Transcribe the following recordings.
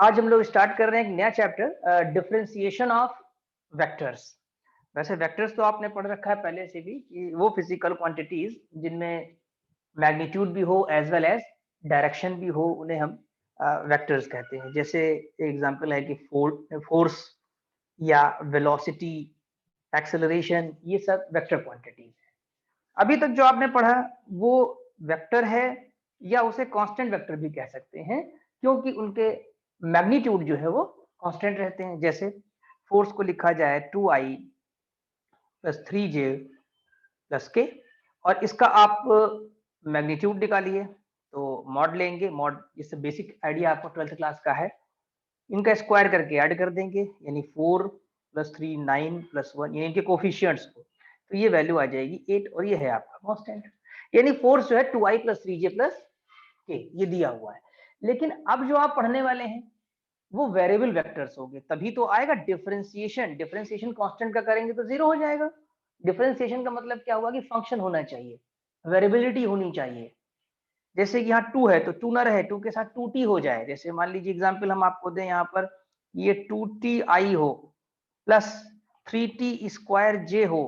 आज हम लोग स्टार्ट कर रहे हैं एक नया चैप्टर, डिफरेंशिएशन ऑफ वेक्टर्स। वैसे वेक्टर्स तो आपने पढ़ रखा है पहले से भी कि वो फिजिकल क्वांटिटीज जिनमें मैग्नीट्यूड भी हो एज वेल एज डायरेक्शन भी हो, उन्हें हम वेक्टर्स कहते हैं। जैसे एग्जांपल है कि फोर्स या वेलोसिटी, एक्सेलरेशन, ये सब वेक्टर क्वांटिटीज है। अभी तक जो आपने पढ़ा वो वेक्टर है या उसे कांस्टेंट वेक्टर भी कह सकते हैं, क्योंकि उनके मैग्नीट्यूड जो है वो कांस्टेंट रहते हैं। जैसे फोर्स को लिखा जाए 2i प्लस 3j प्लस के, और इसका आप मैग्नीट्यूड निकालिए तो मॉड लेंगे। मॉड, इससे बेसिक आइडिया आपको 12th क्लास का है। इनका स्क्वायर करके ऐड कर देंगे, यानी 4 प्लस 3 9 प्लस 1, यानी इनके कोफिशियंट्स को, तो ये वैल्यू आ जाएगी 8, और ये है आपका कांस्टेंट। यानी फोर्स जो है 2i प्लस 3j प्लस के, ये दिया हुआ है। लेकिन अब जो आप पढ़ने वाले हैं वो वेरिएबल वेक्टर्स होंगे, तभी तो आएगा डिफरेंशिएशन। डिफरेंशिएशन कांस्टेंट का करेंगे तो जीरो हो जाएगा। डिफरेंशिएशन का मतलब क्या हुआ कि फंक्शन होना चाहिए, वेरिएबिलिटी होनी चाहिए। जैसे कि यहाँ 2 है तो 2 ना रहे, 2 के साथ 2t हो जाए। जैसे मान लीजिए एग्जांपल हम आपको दें, यहाँ पर ये 2ti हो प्लस 3t स्क्वायर j हो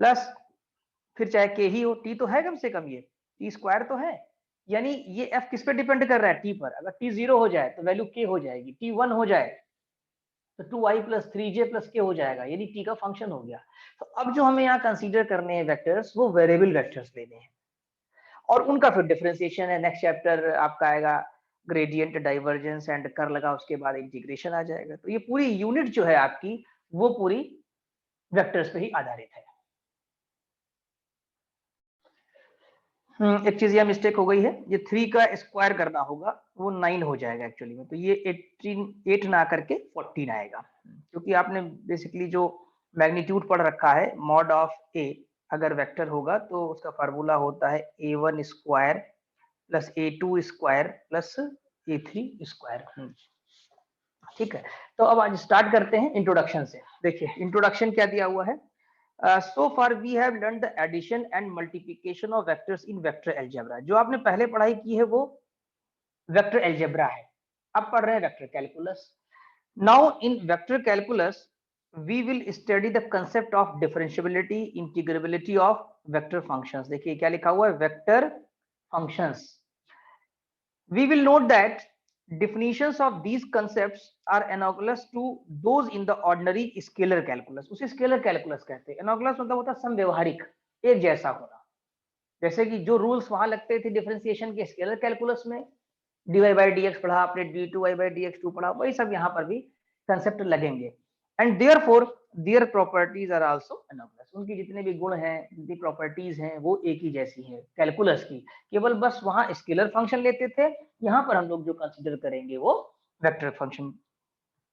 प्लस फिर चाहे k ही हो, t तो है कम से कम, ये t स्क्वायर तो है। यानी ये f किस पे डिपेंड कर रहा है? t पर। अगर t 0 हो जाए तो वैल्यू k हो जाएगी, t 1 हो जाए तो 2i प्लस 3j प्लस के हो जाएगा, यानी t का फंक्शन हो गया। तो अब जो हमें यहाँ कंसीडर करने हैं वेक्टर्स, वो वेरिएबल वेक्टर्स लेने हैं और उनका फिर डिफरेंशिएशन है। नेक्स्ट चैप्टर आपका आएगा ग्रेडियंट, डाइवर्जेंस एंड कर लगा, उसके बाद इंटीग्रेशन आ जाएगा। तो ये पूरी यूनिट जो है आपकी, वो पूरी वेक्टर्स पे ही आधारित है। एक चीज यह मिस्टेक हो गई है, ये 3 का स्क्वायर करना होगा, वो 9 हो जाएगा एक्चुअली में। तो ये 8 ना करके 14 आएगा, क्योंकि आपने बेसिकली जो मैग्नीट्यूड पढ़ रखा है, मॉड ऑफ ए अगर वेक्टर होगा तो उसका फार्मूला होता है a1 square plus a2 square plus a3 square. ठीक है, तो अब आज स्टार्ट करते हैं इंट्रोडक्शन से। देखिए इंट्रोडक्शन क्या दिया हुआ है। So far we have learned the addition and multiplication of vectors in vector algebra। जो आपने पहले पढ़ाई की है वो वेक्टर एल्जेब्रा है। अब पढ़ रहे हैं vector calculus. Now in vector calculus we will study the concept of differentiability, integrability of vector functions। देखिए क्या लिखा हुआ है, vector functions। We will note that definitions of these concepts are analogous to those in the ordinary scalar calculus। उसे scalar calculus कहते हैं। Analogous मतलब होता है समव्यवहारिक, एक जैसा होना। जैसे कि जो रूल्स वहां लगते थे डिफरेंशिएशन के स्केलर कैलकुलस में, dy बाई dx पढ़ा आपने, d2y बाई dx2 पढ़ा, वही सब यहाँ पर भी कंसेप्ट लगेंगे। And therefore their properties are also analogous. उनकी जितने भी गुण हैं, जितनी प्रॉपर्टीज हैं, वो एक ही जैसी है कैलकुलस की। केवल बस वहां स्केलर फंक्शन लेते थे, यहाँ पर हम लोग जो कंसीडर करेंगे वो वेक्टर फंक्शन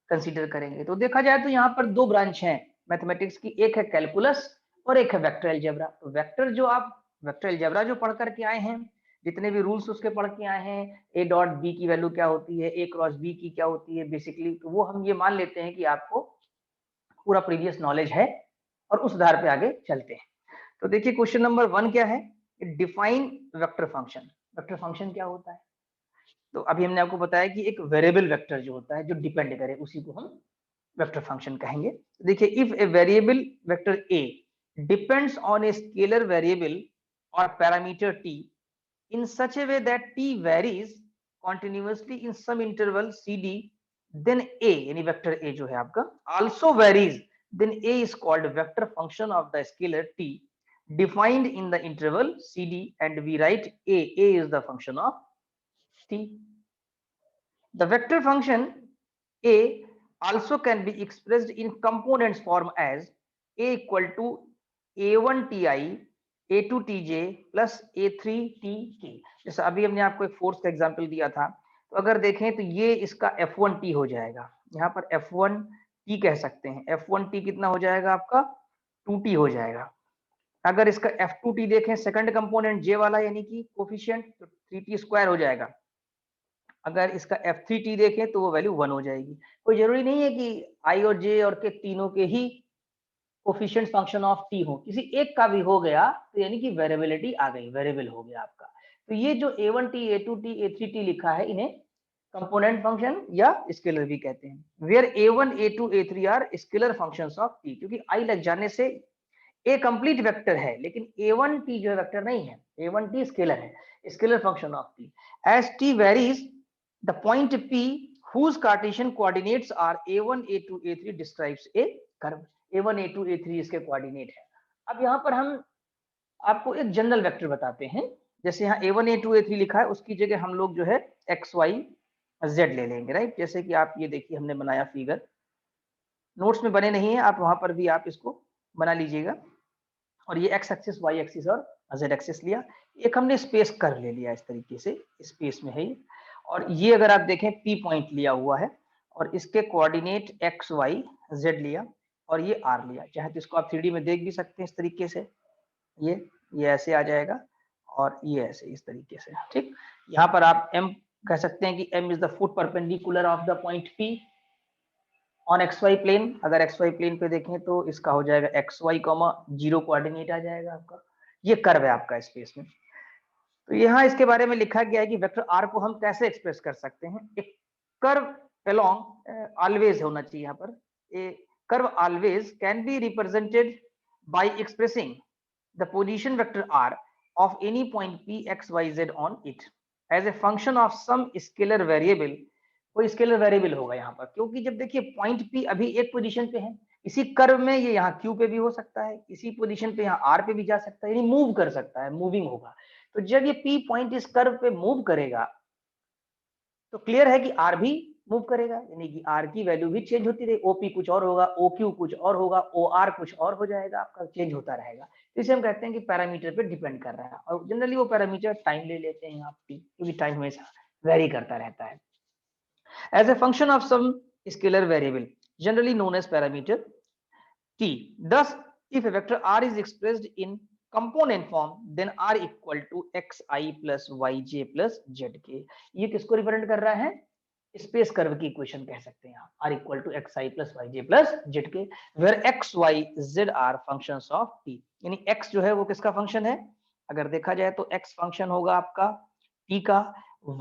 कंसीडर करेंगे। तो देखा जाए तो यहाँ पर दो ब्रांच हैं मैथमेटिक्स की, एक है कैलकुलस और एक है वेक्टर एल्जेब्रा। तो वेक्टर जो आप वेक्टर एल्जेब्रा जो पढ़ करके आए हैं, जितने भी रूल्स उसके पढ़ के आए हैं, ए डॉट बी की वैल्यू क्या होती है, ए क्रॉस बी की क्या होती है बेसिकली, तो वो हम ये मान लेते हैं कि आपको पूरा प्रीवियस नॉलेज है और उस आधार पे आगे चलते हैं। तो देखिए क्वेश्चन नंबर 1 क्या है, define vector function. Vector function क्या होता है? तो अभी हमने आपको बताया कि एक वेरिएबल वेक्टर जो होता है, जो डिपेंड करे, उसी को हम वेक्टर फंक्शन कहेंगे। देखिए if a variable vector a depends on a scalar variable और parameter t in such a way that t varies continuously in some interval cd, then a यानी वेक्टर a जो है आपका also varies, then a is called vector function of the scalar t defined in the interval cd, and we write a is the function of t. The vector function a also can be expressed in components form as a equal to a1 ti a2 tj plus a3 tk। जैसे अभी हमने आपको एक force का example दिया था, तो अगर देखें तो ये इसका f1t हो जाएगा, यहाँ पर f1t कह सकते हैं। f1t कितना हो जाएगा आपका, 2t हो जाएगा। अगर इसका f2t देखें, सेकंड कंपोनेंट j वाला यानी कि कोफिशिएंट, तो 3t स्क्वायर हो जाएगा। अगर इसका f3t देखें तो वो वैल्यू 1 हो जाएगी। कोई जरूरी नहीं है कि i और j और के तीनों के ही कोफिशिएंट फंक्शन ऑफ t हो, किसी एक का भी हो गया तो यानी कि वेरिएबिलिटी आ गई, वेरिएबल हो गया आपका। तो ये जो a1t a2t a3t लिखा है, इन्हें कंपोनेंट फंक्शन या स्केलर भी कहते हैं। Where a1 a2 a3 are scalar functions of t, क्योंकि i लग जाने से a कंप्लीट वेक्टर है लेकिन a1t जो है वेक्टर नहीं है, a1t स्केलर है, scalar function of t। As t varies the point p whose Cartesian coordinates are a1 a2 a3 describes a curve। a1 a2 a3 इसके कोऑर्डिनेट है। अब यहाँ पर हम आपको एक जनरल वेक्टर बताते हैं, जैसे यहाँ a1 a2 a3 लिखा है, उसकी जगह हम लोग जो है x y z ले लेंगे, राइट। जैसे कि आप ये देखिए हमने बनाया फिगर, नोट्स में बने नहीं है, आप वहां पर भी आप इसको बना लीजिएगा। और ये x एक्सिस y एक्सिस और z एक्सिस लिया, एक हमने स्पेस कर्व ले लिया इस तरीके से, स्पेस में है ये। और ये अगर आप देखें p पॉइंट लिया हुआ है और इसके कोऑर्डिनेट x y z लिया और ये r लिया, चाहे तो इसको आप 3D में देख भी सकते हैं इस तरीके से, ये ऐसे आ जाएगा और ये ऐसे इस तरीके से, ठीक। यहाँ पर आप m कह सकते हैं कि m is the foot perpendicular of the point p on xy plane. अगर xy प्लेन पे देखें तो इसका हो जाएगा xy, 0 कोऑर्डिनेट आ जाएगा आपका, ये कर्व है आपका स्पेस में। तो यहाँ इसके बारे में लिखा गया है कि वेक्टर r को हम कैसे एक्सप्रेस कर सकते हैं। एक कर्व अलोंग ऑलवेज होना चाहिए, यहाँ पर a curve always can be represented by expressing the position vector r of any point p x y z on it as a function of some scalar variable। कोई scalar variable होगा यहाँ पर, क्योंकि जब देखिए पॉइंट p अभी एक position पे है, इसी कर्व में ये यहाँ q पे भी हो सकता है, इसी पोजीशन पे यहाँ r पे भी जा सकता है, यानी मूव कर सकता है, मूविंग होगा। तो जब ये p पॉइंट इस कर्व पे मूव करेगा तो क्लियर है कि r भी मूव करेगा, यानी कि r की वैल्यू भी चेंज होती रहेगी, OP कुछ और होगा, OQ कुछ और होगा, OR कुछ और हो जाएगा, आपका चेंज होता रहेगा। इसे हम कहते हैं कि पैरामीटर पे डिपेंड कर रहा है, और जनरली वो पैरामीटर टाइम ले लेते हैं आप, क्योंकि टाइम हमेशा वेरी करता रहता है। As a function of some scalar variable generally known as parameter t। thus if a vector r is expressed in component form then r equal to xi plus yj plus zk। ये किसको represent कर रहा है, space curve की equation कह सकते हैं, r equal to xi plus yj plus zk where x y z are functions of t। यानी x जो है वो किसका फंक्शन है, अगर देखा जाए तो x फंक्शन होगा आपका t का,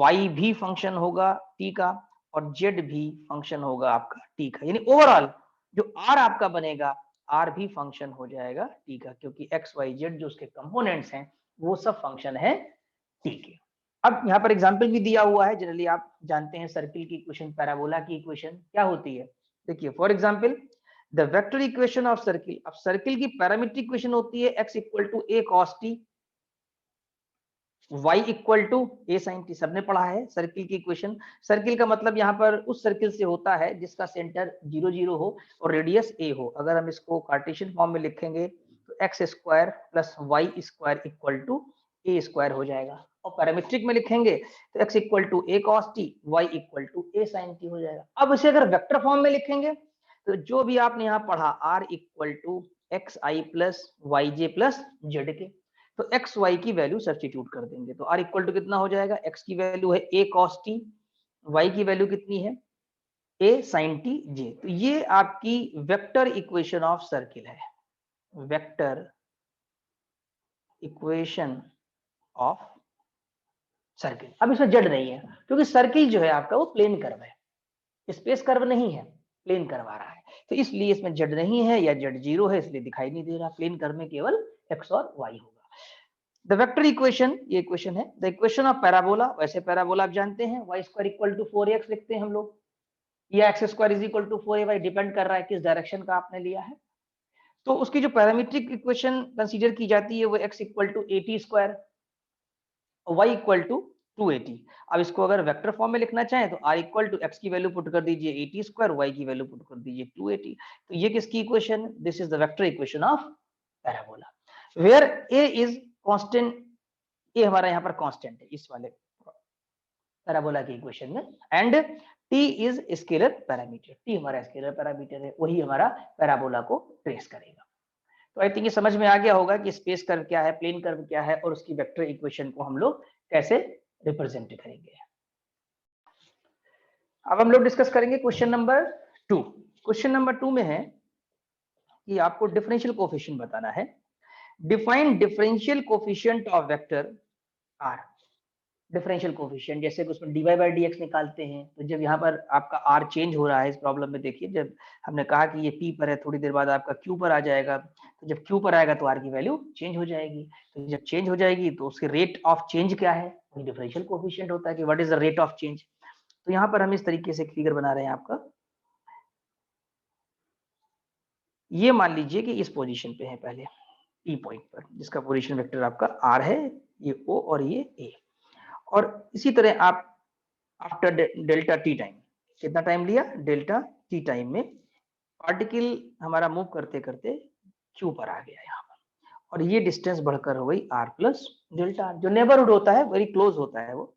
y भी फंक्शन होगा t का, और z भी फंक्शन होगा आपका t का। यानी ओवरऑल जो r आपका बनेगा r भी फंक्शन हो जाएगा t का, क्योंकि x y z जो उसके कंपोनेंट्स हैं वो सब फंक्शन है t के। अब यहाँ पर एग्जांपल भी दिया हुआ है, जनरली आप जानते हैं सर्किल की इक्वेशन, पैराबोला की इक्वेशन क्या होती है। देखिए for example the vector equation of circle. अब सर्किल की पैरामीट्रिक इक्वेशन होती है x equal to a cos t, y equal to a sin t, सबने पढ़ा है सर्किल की इक्वेशन। सर्किल का मतलब यहाँ पर उस सर्किल से होता है जिसका सेंटर 0 0 हो और रेडियस a हो। अगर हम इसको कार्टेशियन फॉर्म में लिखेंगे तो x square plus y square equal to a square हो जाएगा, और पैरामीट्रिक में लिखेंगे तो x equal to a cos t, y equal to a sin t हो जाएगा। अब इसे अगर वेक्टर फॉर्म में लिखेंगे तो जो भी आपने यहाँ पढ़ा r equal to xi plus yj plus zk, तो एक्स वाई की वैल्यू सब्स्टिट्यूट कर देंगे तो r इक्वल टू कितना हो जाएगा, x की वैल्यू है a cos t, y की वैल्यू कितनी है a sin t j। तो ये आपकी वेक्टर इक्वेशन ऑफ सर्किल है, वेक्टर इक्वेशन ऑफ सर्किल। अब इसमें जड़ नहीं है क्योंकि सर्किल जो है आपका वो प्लेन कर्व है, स्पेस कर्व नहीं है, प्लेन कर्व आ रहा है, तो इसलिए इसमें जड़ नहीं है या जड़ 0 है, इसलिए दिखाई नहीं दे रहा। प्लेन कर्व में केवल x और y होगा। द वेक्टर इक्वेशन, ये इक्वेशन है। द इक्वेशन ऑफ पैराबोला, वैसे पैराबोला आप जानते हैं y square equal to 4x लिखते हैं हम लोग, या x square is equal to 4ay, depend कर रहा है किस डायरेक्शन का आपने लिया है। तो उसकी जो पैरामीट्रिक इक्वेशन कंसीडर की जाती है वो x इक्वल टू 80 स्क्वायर और y इक्वल टू 280। अब इसको अगर वेक्टर फॉर्म में लिखना चाहें तो r इक्वल टू x की वैल्यू पुट कर दीजिए 80 स्क्वायर, y की वैल्यू पुट कर दीजिए 280। तो ये किसकी equation, this is the vector equation of parabola where a is constant, ये हमारा यहाँ पर कांस्टेंट है इस वाले पैराबोला की इक्वेशन में, and t is scalar parameter, t हमारा स्केलर पैरामीटर है, वही हमारा पैराबोला को ट्रेस करेगा। तो आई थिंक ये समझ में आ गया होगा कि स्पेस कर्व क्या है, प्लेन कर्व क्या है, और उसकी वेक्टर इक्वेशन को हम लोग कैसे रिप्रेजेंट करेंगे। अब हम लोग डिस्कस करेंगे क्वेश्चन नंबर 2। क्वेश्चन नंबर 2 में है कि आपको डिफरेंशियल कोएफिशिएंट बताना है। Define differential coefficient of vector r। Differential coefficient, जैसे कि उसमें dy बाई dx निकालते हैं, तो जब यहाँ पर आपका r चेंज हो रहा है इस प्रॉब्लम में, देखिए जब हमने कहा कि ये p पर है, थोड़ी देर बाद आपका q पर आ जाएगा, तो जब q पर आएगा तो r की वैल्यू चेंज हो जाएगी, तो जब चेंज हो जाएगी तो उसकी रेट ऑफ चेंज क्या है, वही डिफरेंशियल कोफिशिएंट होता है कि what is the rate of change. तो यहाँ पर हम इस तरीके से फिगर बना रहे हैं आपका, ये मान लीजिए कि इस पोजीशन पे है पहले P पॉइंट पर, जिसका पोजीशन वेक्टर आपका R है, ये O और ये A, और इसी तरह आप आफ्टर डेल्टा टी टाइम, कितना टाइम लिया, डेल्टा टी टाइम में पार्टिकल हमारा मूव करते करते Q पर आ गया यहाँ पर, और ये डिस्टेंस बढ़कर हो गई R प्लस डेल्टा, जो नेबरहुड होता है, वेरी क्लोज होता है वो,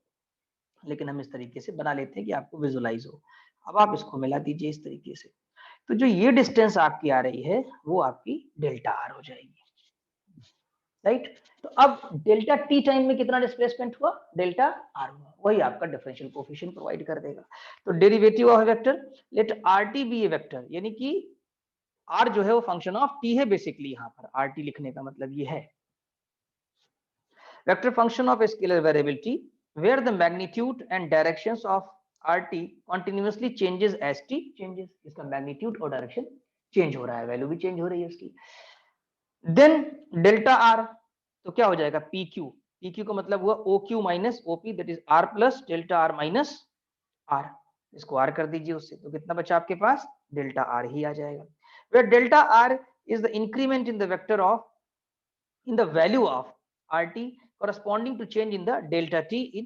लेकिन हम इस तरीके से बना लेते हैं कि आपको विजुलाइज हो। अब आप इसको मिला दीजिए इस तरीके से, तो जो ये डिस्टेंस आपकी आ रही है वो आपकी डेल्टा आर हो जाएगी, राइट। तो अब डेल्टा टी टाइम में कितना डिस्प्लेसमेंट हुआ, डेल्टा आर हुआ, वही आपका डिफरेंशियल कोफिशिएंट प्रोवाइड कर देगा। तो derivative of vector, let R T be a vector, यानी कि आर जो है वो फंक्शन ऑफ टी है बेसिकली, यहाँ पर आर टी लिखने का मतलब ये है, vector function of scalar variability where the magnitude and directions of RT continuously changes as T changes, इसका मैग्नीट्यूड और डायरेक्शन चेंज हो रहा है, वैल्यू भी चेंज हो रही है उसकी। देन डेल्टा आर, तो क्या हो जाएगा, PQ, PQ का मतलब हुआ OQ minus OP, that is R plus delta R minus R, इसको R कर दीजिए उससे, तो कितना बचा आपके पास, डेल्टा R ही आ जाएगा, where delta R is the increment in the vector of, in the value of RT corresponding to change in the delta T in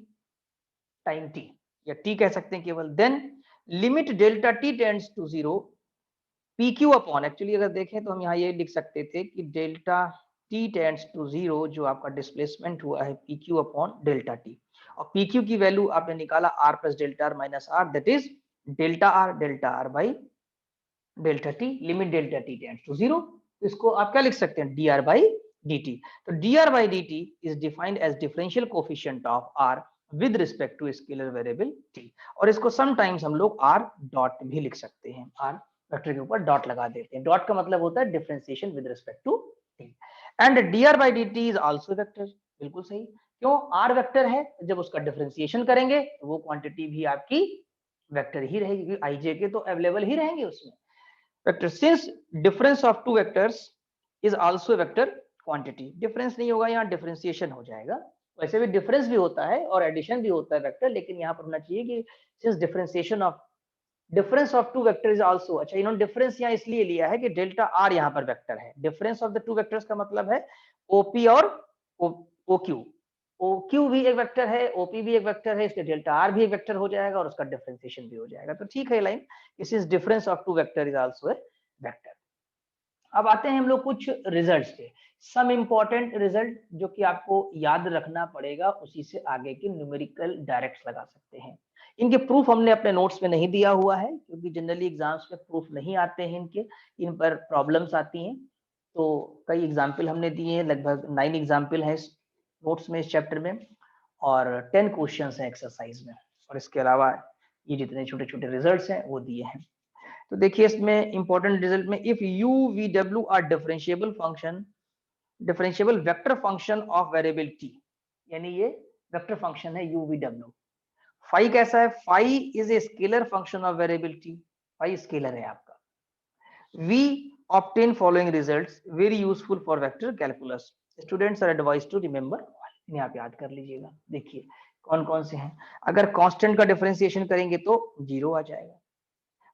time T, या T कह सकते हैं केवल। then limit delta T tends to 0 PQ upon, actually अगर देखें तो हम यहाँ ये लिख सकते थे कि डेल्टा T tends to 0, जो आपका डिस्प्लेसमेंट हुआ है PQ अपॉन डेल्टा T, और PQ की वैल्यू आपने निकाला R plus delta R minus R, that is delta R by delta T, limit delta T tends to 0, इसको आप क्या लिख सकते हैं, dr बाई dt। तो dr by dt is defined as differential coefficient of r with respect to scalar variable t, और इसको sometimes हम लोग r डॉट भी लिख सकते हैं, r वेक्टर के ऊपर डॉट लगा देते हैं, डॉट का मतलब होता है differentiation with respect to t, and dr by dt is also vector, बिल्कुल सही, क्यों, r वेक्टर है, जब उसका डिफरेंशिएशन करेंगे तो वो क्वांटिटी भी आपकी वेक्टर ही रहेगी, क्योंकि ij के तो अवेलेबल ही रहेंगे उसमें। Vector, since difference of two vectors is also vector quantity, difference नहीं होगा यहाँ, डिफरेंशिएशन हो जाएगा, वैसे भी डिफरेंस भी होता है और एडिशन भी होता है वेक्टर, लेकिन यहाँ पर होना चाहिए कि since differentiation of difference of two vector is also, अच्छा इन्होंने डिफरेंस यहाँ इसलिए लिया है कि डेल्टा आर यहाँ पर वेक्टर है, difference of the two vectors का मतलब है ओपी और ओक्यू, OQ भी एक वेक्टर है, OP भी एक वेक्टर है, इसलिए डेल्टा आर भी एक वेक्टर हो जाएगा और उसका डिफरेंशिएशन भी हो जाएगा, तो ठीक है लाइन, इस difference of two vector is also a vector. अब आते हैं हम लोग कुछ रिजल्ट्स पे, सम इंपॉर्टेंट रिजल्ट जो कि आपको याद रखना पड़ेगा, उसी से आगे के न्यूमेरिकल डायरेक्ट लगा सकते हैं। इनके प्रूफ हमने अपने नोट्स में नहीं दिया हुआ है, क्योंकि जनरली एग्जाम्स में प्रूफ नहीं आते हैं इनके, इन पर प्रॉब्लम्स आती हैं, तो कई एग्जाम्पल हमने दिए हैं, लगभग 9 एग्जाम्पल है नोट्स में इस चैप्टर में, और 10 क्वेश्चंस हैं एक्सरसाइज में, और इसके अलावा ये जितने छोटे छोटे रिजल्ट्स हैं वो दिए हैं। तो देखिए इसमें इंपॉर्टेंट रिजल्ट में, if u v w are differentiable function, differentiable vector function of variable t, यानी ये वेक्टर फंक्शन है u v w। फाई कैसा है, phi is a scalar function of variable t, phi scalar है आपका। we obtain following results very useful for vector calculus, students are advised to remember, इन्हें आप याद कर लीजिएगा। देखिए कौन कौन से हैं, अगर कांस्टेंट का डिफरेंशिएशन करेंगे तो 0 आ जाएगा,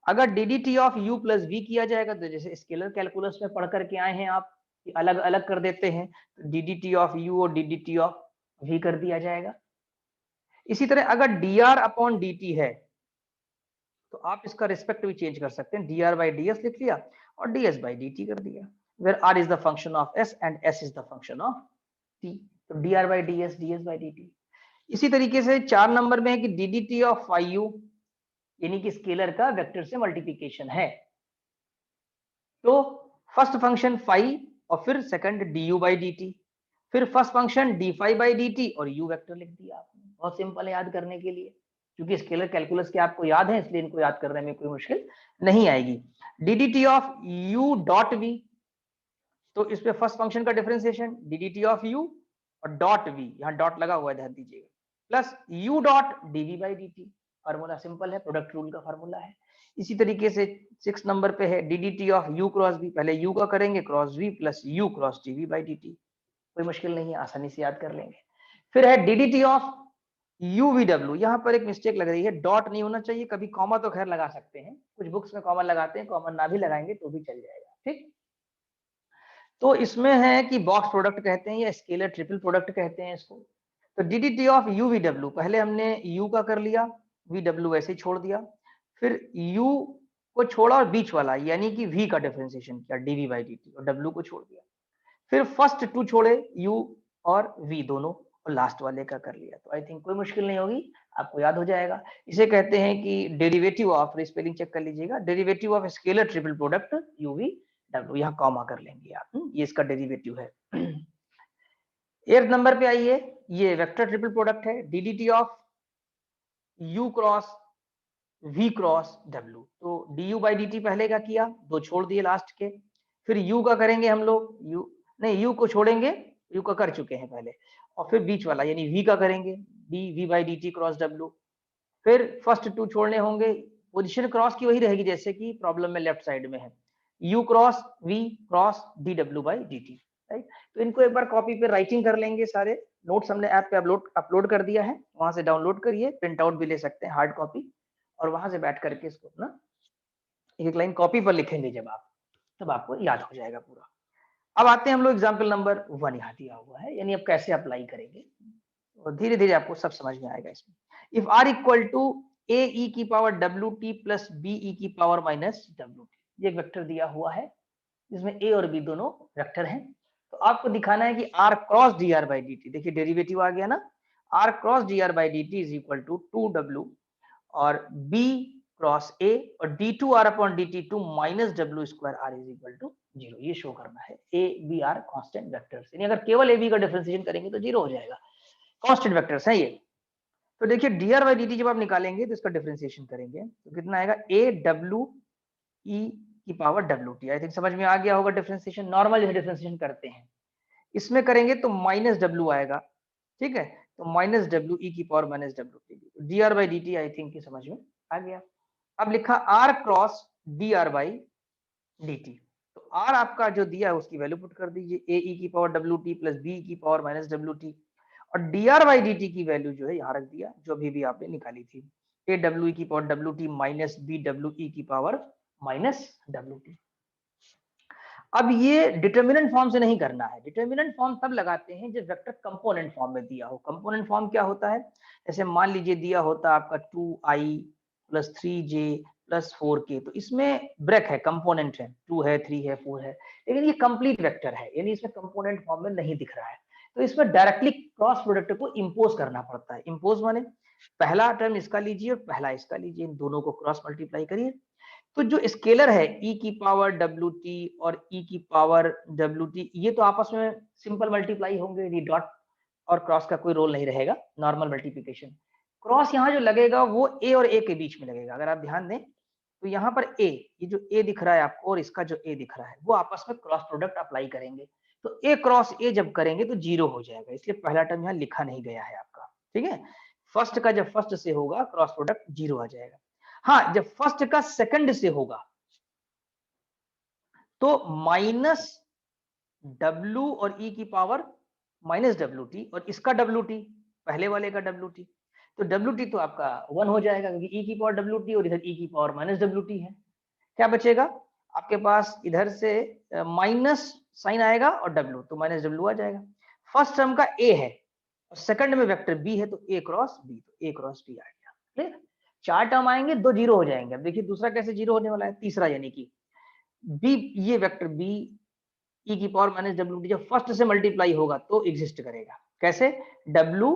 अगर ddT of u plus v किया जाएगा, तो जैसे स्केलर कैलकुलस में पढ़ करके आए हैं आप, अलग अलग कर देते हैं, तो ddT ऑफ u और ddT ऑफ v कर दिया जाएगा। इसी तरह अगर dr अपॉन dt है, तो आप इसका रिस्पेक्ट भी चेंज कर सकते हैं, dr बाई ds लिख लिया और ds बाई dt कर दिया, where r is the function of s and s is the function of t, तो dr by ds, ds by dt। इसी तरीके से 4 नंबर में है कि ddT ऑफ phi u, यानी कि स्केलर का वेक्टर से मल्टीप्लिकेशन है, तो फर्स्ट फंक्शन फाई और फिर सेकंड du बाई dt, फिर first function d phi by dt और u वेक्टर लिख दिया आपने, बहुत सिंपल है याद करने के लिए, क्योंकि स्केलर कैलकुलस के आपको याद है, इसलिए इनको याद करने में कोई मुश्किल नहीं आएगी। ddT of u dot v, तो इसमें फर्स्ट फंक्शन का डिफरेंशिएशन ddT ऑफ u और डॉट v, यहाँ डॉट लगा हुआ है ध्यान दीजिएगा, plus u dot dv by dt। Formula simple है, प्रोडक्ट रूल का फार्मूला है। इसी तरीके से 6 नंबर पे है ddt of u cross v, पहले u का करेंगे cross v plus u cross dv by dt। कोई मुश्किल नहीं है, आसानी से याद कर लेंगे। फिर है ddt ऑफ UVW, यहाँ पर एक मिस्टेक लग रही है, डॉट नहीं होना चाहिए, कभी कॉमा तो खैर लगा सकते हैं, कुछ बुक्स में कॉमा लगाते हैं, कॉमा ना भी लगाएंगे तो भी चल जाएगा, ठीक। तो इसमें है कि बॉक्स प्रोडक्ट कहते हैं या स्केलर ट्रिपल प्रोडक्ट कहते हैं इसको। तो DDT ऑफ UVW, पहले हमने U का कर लिया, VW ऐसे ही छोड़ दिया, फिर U को छोड़ा और बीच वाला यानी कि V का डिफरेंशिएशन किया dV बाई dt और W को छोड़ दिया। फिर फर्स्ट टू छोड़े U और V दोनों और लास्ट वाले का कर लिया। तो आई थिंक कोई मुश्किल नहीं होगी, आपको याद हो जाएगा। इसे कहते हैं कि डेरिवेटिव ऑफ, स्पेलिंग चेक कर लीजिएगा, derivative of scalar triple product UVW, यहाँ कॉमा कर लेंगे आप, ये इसका डेरिवेटिव है। 8 नंबर पे आइए, ये वेक्टर ट्रिपल प्रोडक्ट है, DDT of U cross V cross W। तो du बाई dt पहले का किया, दो छोड़ दिए लास्ट के, फिर U का करेंगे हम लोग, U को छोड़ेंगे, U का कर चुके हैं पहले, और फिर बीच वाला यानी V का करेंगे, dV by dt cross W। फिर फर्स्ट टू छोड़ने होंगे, पोजीशन क्रॉस की वही रहेगी जैसे कि प्रॉब्लम में लेफ्ट साइड में है, U cross V cross dW by dt, right. तो इनको एक बार कॉपी पे राइटिंग कर लेंगे, सारे नोट्स हमने ऐप पे अपलोड कर दिया है, वहां से डाउनलोड करिए, प्रिंट आउट भी ले सकते हैं हार्ड कॉपी, और वहां से बैठ करके इसको ना एक लाइन कॉपी पर लिखेंगे जब आप, तब आपको याद हो जाएगा पूरा। अब आते हैं हम लोग एग्जाम्पल नंबर 1, यहाँ दिया हुआ है, यानी अब कैसे अप्लाई करेंगे और धीरे धीरे आपको सब समझ में आएगा इसमें। If R equal to A E की power W T plus B E की पावर माइनस डब्ल्यू टी, ये एक वेक्टर दिया हुआ है जिसमें ए और बी दोनों वेक्टर हैं। तो आपको दिखाना है कि R cross D R by D T, देखिए डेरिवेटिव आ गया ना, R cross D R by D T is equal to 2W और B क्रॉस A और d2r upon dt2 minus w square r is equal to 0, ये show करना है। A B R constant vectors, यानी अगर केवल A B का differentiation करेंगे तो 0 हो जाएगा, कांस्टेंट वेक्टर्स है ये। तो देखिए dr बाई dt जब आप निकालेंगे तो इसका डिफरेंशिएशन करेंगे तो कितना आएगा, A W E की पावर WT। आई थिंक समझ में आ गया होगा डिफरेंशिएशन, नॉर्मल डिफरेंशिएशन करते हैं, इसमें करेंगे तो माइनस W आएगा, ठीक है, तो माइनस W E की power minus WT, dr by dt I think समझ में आ गया। अब लिखा r cross dr by dt, तो r आपका जो दिया है उसकी वैल्यू पुट कर दीजिए, a e की पावर wt प्लस b की पावर माइनस wt, और dr बाई dt की वैल्यू जो है यहाँ रख दिया, जो भी आपने निकाली थी, a w e की power wt minus b w e की पावर माइनस wt। अब ये डिटर्मिनेंट फॉर्म से नहीं करना है, डिटर्मिनेंट फॉर्म तब लगाते हैं जब वेक्टर कंपोनेंट फॉर्म में दिया हो। कंपोनेंट फॉर्म क्या होता है, जैसे मान लीजिए दिया होता आपका 2i plus 3j plus 4k, तो इसमें ब्रेक है, कंपोनेंट है, 2 है 3 है 4 है, लेकिन ये कंप्लीट वेक्टर है, यानी इसमें कंपोनेंट फॉर्म में नहीं दिख रहा है, तो इसमें डायरेक्टली क्रॉस प्रोडक्ट को इंपोज करना पड़ता है। इंपोज माने पहला टर्म इसका लीजिए और पहला इसका लीजिए, इन दोनों को क्रॉस मल्टीप्लाई करिए, तो जो स्केलर है e की पावर wt और e की पावर wt, ये तो आपस में सिंपल मल्टीप्लाई होंगे, ये डॉट और क्रॉस का कोई रोल नहीं रहेगा, नॉर्मल मल्टीप्लिकेशन। क्रॉस यहाँ जो लगेगा वो a और a के बीच में लगेगा, अगर आप ध्यान दें तो यहाँ पर a, ये जो a दिख रहा है आपको और इसका जो a दिख रहा है, वो आपस में क्रॉस प्रोडक्ट अप्लाई करेंगे, तो a क्रॉस a जब करेंगे तो 0 हो जाएगा, इसलिए पहला टर्म यहाँ लिखा नहीं गया है आपका, ठीक है। फर्स्ट का जब फर्स्ट से होगा क्रॉस प्रोडक्ट 0 आ जाएगा। हाँ, जब फर्स्ट का सेकंड से होगा तो माइनस W और E की पावर माइनस WT और इसका WT, पहले वाले का WT, तो WT तो आपका 1 हो जाएगा क्योंकि E की पावर WT और इधर E की पावर माइनस WT है। क्या बचेगा आपके पास, इधर से माइनस साइन आएगा और W, तो माइनस W आ जाएगा। फर्स्ट टर्म का A है और सेकंड में वेक्टर B है, तो A क्रॉस B, तो A क्रॉस B आ गया, क्लियर। 4 टर्म आएंगे, 2 0 हो जाएंगे। अब देखिए दूसरा कैसे 0 होने वाला है, तीसरा यानी कि B, ये वेक्टर B e की पावर माइनस WT जब फर्स्ट से मल्टीप्लाई होगा तो एग्जिस्ट करेगा, कैसे, W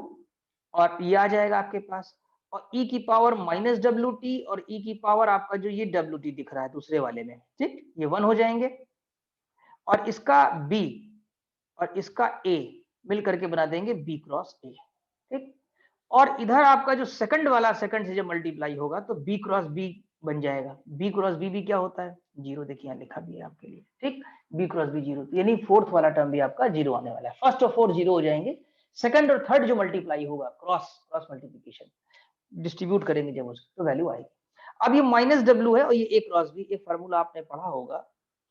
और ये आ जाएगा आपके पास, और e की पावर माइनस WT और e की पावर आपका जो ये WT दिख रहा है दूसरे वाले में, ठीक, ये 1 हो जाएंगे, और इसका B और इसका A मिल करके बना देंगे B क्रॉस A, ठीक। और इधर आपका जो सेकंड वाला, सेकंड से जब मल्टीप्लाई होगा तो B क्रॉस B बन जाएगा, B क्रॉस B भी क्या होता है, 0, देखिए यहाँ लिखा भी है आपके लिए, ठीक, B क्रॉस B 0, यानी फोर्थ वाला टर्म भी आपका 0 आने वाला है। फर्स्ट और फोर्थ 0 हो जाएंगे, सेकंड और थर्ड जो मल्टीप्लाई होगा क्रॉस मल्टीप्लीकेशन डिस्ट्रीब्यूट करेंगे जब उसको तो वैल्यू आएगी। अब ये माइनस डब्ल्यू है और ये ए क्रॉस बी, एक फार्मूला आपने पढ़ा होगा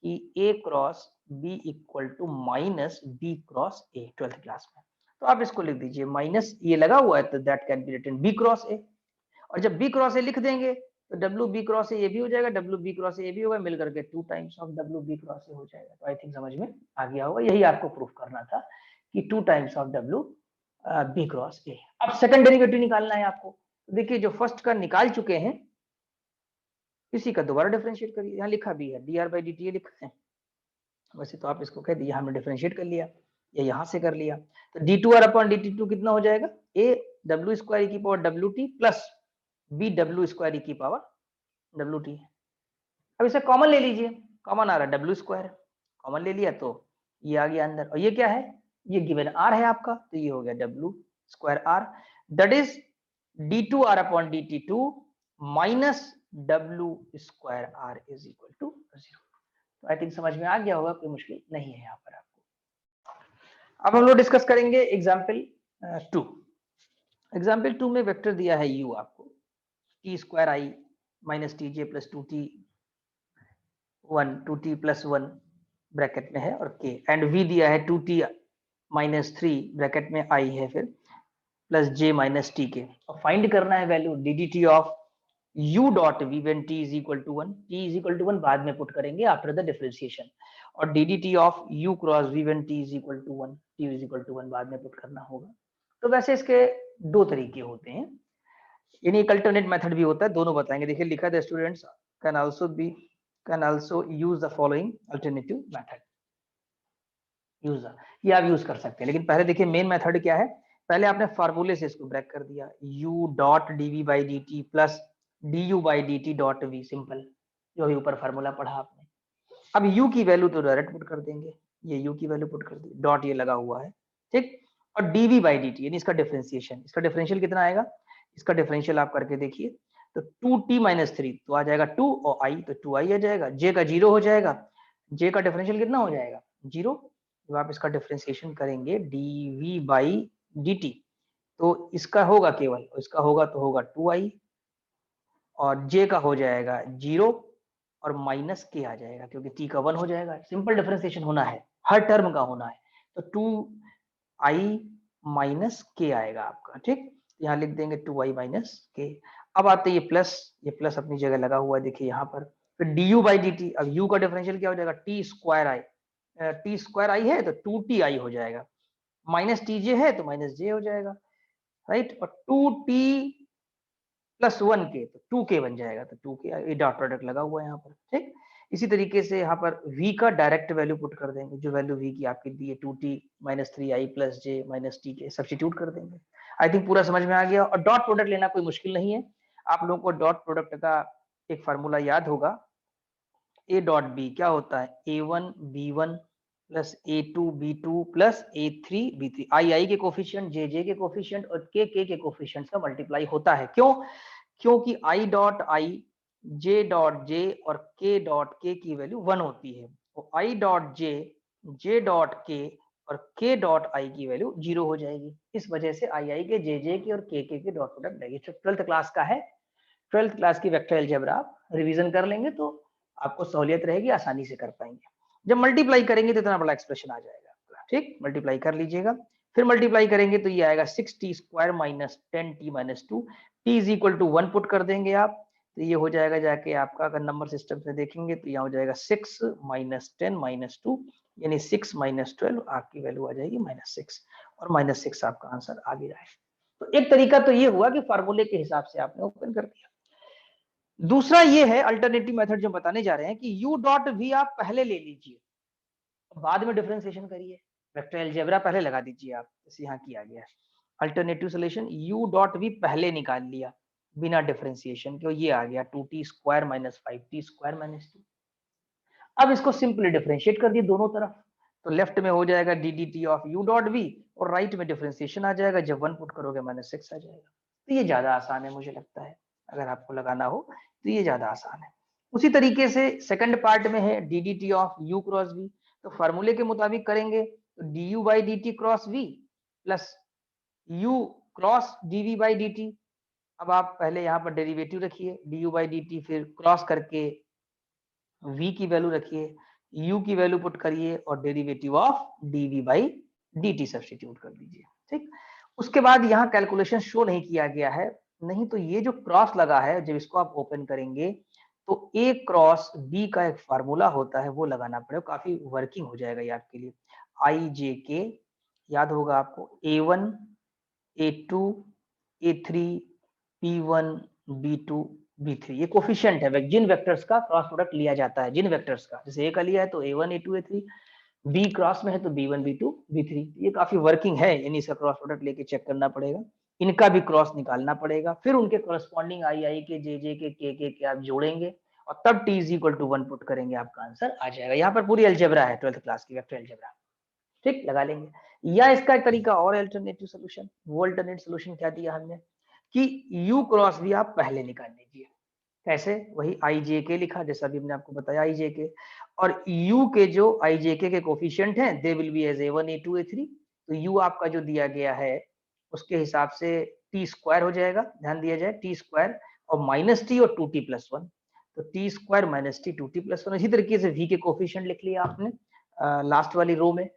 कि A cross B equal to minus B cross A 12th class में। तो आप इसको लिख दीजिए माइनस, ये लगा हुआ है तो that can be written B cross A, और जब बी क्रॉस ए लिख देंगे तो डब्ल्यू बी क्रॉस ए ये भी हो जाएगा, डब्ल्यू बी क्रॉस ए भी होगा, मिलकर के 2 times of W B cross A हो जाएगा। तो आई थिंक समझ में आ गया होगा, यही आपको प्रूफ करना था कि 2 times of W B cross A. अब सेकंड डेरिवेटिव निकालना है आपको। तो देखिए जो फर्स्ट का निकाल चुके हैं इसी का दोबारा डिफरेंशिएट करिए, यहाँ लिखा भी है dr बाई dt लिखा है, वैसे तो आप इसको कह दिए, हमने डिफरेंशिएट कर लिया या यहाँ से कर लिया। तो d2r अपॉन dt2 कितना हो जाएगा, a w स्क्वायर की power wt plus b w square की पावर wt। अब इसे कॉमन ले लीजिए, कॉमन आ रहा है w स्क्वायर, कॉमन ले लिया तो ये आ गया अंदर, और ये क्या है, ये गिवन r है आपका, तो ये हो गया w square r, that is d2r upon dt2 minus w square r is equal to 0। तो आई थिंक समझ में आ गया होगा, कोई मुश्किल नहीं है यहाँ पर आपको। अब हम लोग डिस्कस करेंगे एग्जाम्पल 2। एग्जाम्पल 2 में वेक्टर दिया है u आपको, T square I minus T J plus 2t 2t plus 1 bracket में है और k, एंड v दिया है 2t माइनस 3 ब्रैकेट में i है फिर प्लस j माइनस टी के, और फाइंड करना है value dt of u dot v when t is equal to 1, t is equal to 1 बाद में पुट करेंगे आफ्टर द डिफरेंशिएशन, और dt of u cross v when t is equal to 1, t is equal to 1 बाद में put करना होगा। तो वैसे इसके दो तरीके होते हैं, यानी एक अल्टरनेट मेथड भी होता है, दोनों बताएंगे। देखिए लिखा है students can also use the following alternative method, ये आप यूज कर सकते हैं, लेकिन पहले देखिए मेन मेथड क्या है। पहले आपने फार्मूले से इसको ब्रेक कर दिया, u dot dv by dt plus du by dt dot v, simple, जो भी ऊपर फार्मूला पढ़ा आपने। अब u की वैल्यू तो डायरेक्ट पुट कर देंगे, ये u की वैल्यू पुट कर दी, डॉट ये लगा हुआ है, ठीक, और dv बाई dt यानी इसका डिफरेंशिएशन, इसका डिफरेंशियल कितना आएगा, इसका डिफरेंशियल आप करके देखिए तो 2t माइनस 3 तो आ जाएगा 2 और i तो 2i आ जाएगा, j का 0 हो जाएगा, j का डिफरेंशियल कितना हो जाएगा 0। जब आप इसका डिफरेंशिएशन करेंगे dv बाई dt तो इसका होगा केवल, इसका होगा तो होगा 2i और j का हो जाएगा 0 और माइनस के आ जाएगा क्योंकि t का 1 हो जाएगा, सिंपल डिफरेंशिएशन होना है, हर टर्म का होना है, तो 2i माइनस के आएगा आपका, ठीक, यहाँ लिख देंगे 2i माइनस के। अब आते ये प्लस अपनी जगह लगा हुआ है, देखिए यहाँ पर, फिर du बाई dt, अब u का डिफरेंशियल क्या हो जाएगा t स्क्वायर आई है तो 2ti हो जाएगा, माइनस tj है तो माइनस j हो जाएगा, राइट, और 2t प्लस 1 के तो 2k बन जाएगा, तो 2k ये डॉट प्रोडक्ट लगा हुआ है यहाँ पर, ठीक। इसी तरीके से यहाँ पर v का डायरेक्ट वैल्यू पुट कर देंगे, जो वैल्यू v की आपकी दी है 2t minus 3i plus j minus t के सब्स्टिट्यूट कर देंगे। आई थिंक पूरा समझ में आ गया, और डॉट प्रोडक्ट लेना कोई मुश्किल नहीं है, आप लोगों को डॉट प्रोडक्ट का एक फार्मूला याद होगा, a डॉट b क्या होता है a1 b1 plus a2 b2 plus a3 b3, i के कोफिशिएंट j के कोफिशिएंट और k के कोफिशिएंट का मल्टीप्लाई होता है, क्यों, क्योंकि i dot i j dot j और k डॉट k की वैल्यू 1 होती है, तो i dot j dot k और k डॉट i की वैल्यू 0 हो जाएगी, इस वजह से i के j के और k के डॉट प्रोडक्ट लेंगे। 12th क्लास का है, 12th क्लास की वेक्टर अलजेब्रा आप रिवीजन कर लेंगे तो आपको सहूलियत रहेगी, आसानी से कर पाएंगे। जब मल्टीप्लाई करेंगे तो इतना बड़ा एक्सप्रेशन आ जाएगा, ठीक, मल्टीप्लाई कर लीजिएगा, फिर मल्टीप्लाई करेंगे तो ये आएगा 6t square minus 10t minus 2, t is equal to 1 put कर देंगे आप, तो ये हो जाएगा जाके आपका, अगर नंबर सिस्टम से देखेंगे तो यहाँ हो जाएगा 6 माइनस 10 माइनस 2 यानी 6 माइनस 12, आपकी वैल्यू आ जाएगी -6, और -6 आपका आंसर आ गया है। तो एक तरीका तो ये हुआ कि फार्मूले के हिसाब से आपने ओपन कर दिया। दूसरा ये है अल्टरनेटिव मेथड जो बताने जा रहे हैं कि u डॉट v आप पहले ले लीजिए, बाद में डिफरेंशिएशन करिए, वेक्टर अलजेब्रा पहले लगा दीजिए आप, जैसे यहाँ किया गया है। Alternative solution u dot v पहले निकाल लिया बिना डिफरेंशिएशन के, ये आ गया 2t square minus 5t square minus 2। अब इसको सिंपली डिफरेंशिएट कर दिए दोनों तरफ, तो लेफ्ट में हो जाएगा dt of u dot v और राइट में डिफरेंशिएशन आ जाएगा, जब 1 पुट करोगे -6 आ जाएगा। तो ये ज्यादा आसान है, मुझे लगता है अगर आपको लगाना हो तो ये ज्यादा आसान है। उसी तरीके से सेकंड पार्ट में है dt of u cross v, तो फार्मूले के मुताबिक करेंगे तो du by dt cross v plus u cross dv by dt। अब आप पहले यहाँ पर डेरिवेटिव रखिए du बाई dt, फिर क्रॉस करके v की वैल्यू रखिए, u की वैल्यू पुट करिए और derivative of dv by dt substitute कर दीजिए। ठीक, उसके बाद यहाँ कैलकुलेशन शो नहीं किया गया है, नहीं तो ये जो क्रॉस लगा है जब इसको आप ओपन करेंगे तो a क्रॉस b का एक फार्मूला होता है वो लगाना पड़ेगा, काफी वर्किंग हो जाएगा ये आपके लिए। आई जे के याद होगा आपको, a1 a2 a3 p1 b2 b3 ये कोफिशिएंट है, जिन वेक्टर्स का क्रॉस प्रोडक्ट लिया जाता है, जिन वेक्टर्स का, जैसे ए का लिया है तो a1 a2 a3, B cross में है तो b1 b2 b3, ये काफी वर्किंग है, यानी इसका क्रॉस प्रोडक्ट लेके चेक करना पड़ेगा, इनका भी क्रॉस निकालना पड़ेगा, फिर उनके कॉरेस्पॉन्डिंग आई के जे के आप जोड़ेंगे और तब t is equal to 1 put करेंगे, आपका आंसर आ जाएगा। यहाँ पर पूरी अलजेब्रा है 12th क्लास की वेक्टर अलजेब्रा। ठीक, लगा लेंगे। या इसका एक तरीका और अल्टरनेटिव सोल्यूशन, वो अल्टरनेट सोल्यूशन क्या दिया हमने कि u क्रॉस भी आप पहले निकाल लीजिए। कैसे? वही आई जे के लिखा जैसा भी हमने आपको बताया आई जे के, और u के जो आई जे के कोफिशिएंट हैं they will be as a1 a2 a3, तो u आपका जो दिया गया है उसके हिसाब से टी स्क्वायर हो जाएगा, ध्यान दिया जाए टी स्क्वायर और माइनस टी और 2t+1, तो T square minus T 2t+1। इसी तरीके से v के कोफिशिएंट लिख लिया आपने लास्ट वाली रो में,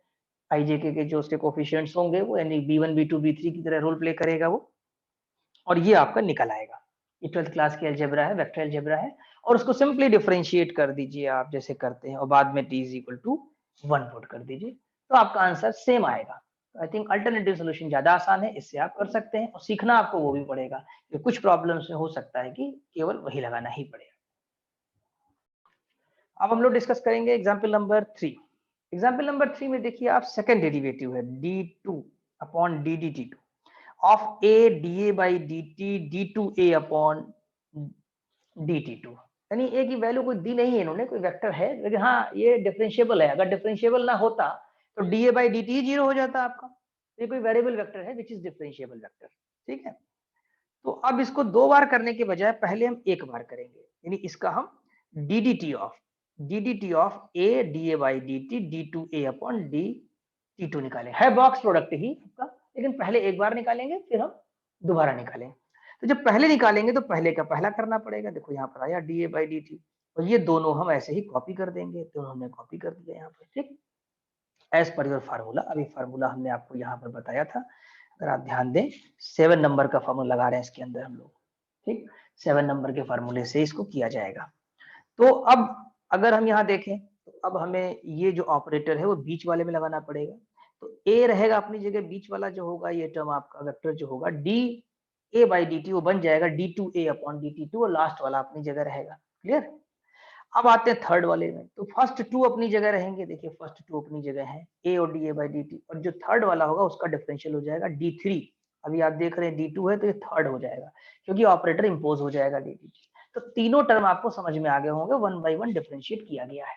आईजेके के जो उसके कोफिशिएंट्स होंगे वो यानी b1 b2 b3 की तरह रोल प्ले करेगा वो, और ये आपका निकल आएगा। ये 12th क्लास की अलजेब्रा है, वेक्टर अलजेब्रा है, और उसको सिंपली डिफरेंशिएट कर दीजिए आप जैसे करते हैं और बाद में t is equal to 1 put कर दीजिए, तो आपका आंसर सेम आएगा। आई थिंक अल्टरनेटिव सोल्यूशन ज्यादा आसान है, इससे आप कर सकते हैं और सीखना आपको वो भी पड़ेगा, कि कुछ प्रॉब्लम्स में हो सकता है कि केवल वही लगाना ही पड़ेगा। अब हम लोग डिस्कस करेंगे एग्जाम्पल नंबर 3। एग्जाम्पल नंबर 3 में देखिए आप सेकेंड डेरिवेटिव है d2 upon ddT2 of a dA by dt d2a upon dt2, यानी a की वैल्यू कोई दी नहीं है इन्होंने, कोई वेक्टर है लेकिन हाँ ये डिफरेंशिएबल है, अगर डिफरेंशिएबल ना होता तो dA बाई dt जीरो हो जाता आपका, ये कोई वेरिएबल वेक्टर है विच इज डिफरेंशिएबल वेक्टर। ठीक है, तो अब इसको दो बार करने के बजाय पहले हम एक बार करेंगे, यानी इसका हम ddT of a dA by dt d2a upon dt2 निकालें, है बॉक्स प्रोडक्ट ही आपका, लेकिन पहले एक बार निकालेंगे फिर हम दोबारा निकालें। तो जब पहले निकालेंगे तो पहले का पहला करना पड़ेगा, देखो यहाँ पर आया dA बाई dt, और ये दोनों हम ऐसे ही कॉपी कर देंगे, तो हमने कॉपी कर दिया यहाँ पर। ठीक, एज पर योर फार्मूला, अभी फार्मूला हमने आपको यहाँ पर बताया था, अगर आप ध्यान दें 7 नंबर का फार्मूला लगा रहे हैं इसके अंदर हम लोग। ठीक, 7 नंबर के फार्मूले से इसको किया जाएगा। तो अब अगर हम यहाँ देखें तो अब हमें ये जो ऑपरेटर है वो बीच वाले में लगाना पड़ेगा, तो a रहेगा अपनी जगह, बीच वाला जो होगा ये टर्म आपका वेक्टर जो होगा d a बाई dt वो बन जाएगा d2a अपॉन dt2, और लास्ट वाला अपनी जगह रहेगा। क्लियर? अब आते हैं थर्ड वाले में, तो फर्स्ट टू अपनी जगह रहेंगे, देखिए फर्स्ट टू अपनी जगह है a और da बाई dt, और जो थर्ड वाला होगा उसका डिफरेंशियल हो जाएगा d3। अभी आप देख रहे हैं d2 है तो ये थर्ड हो जाएगा क्योंकि ऑपरेटर इंपोज हो जाएगा dt। तो तीनों टर्म आपको समझ में आ गए होंगे, 1 बाई 1 डिफरेंशिएट किया गया है।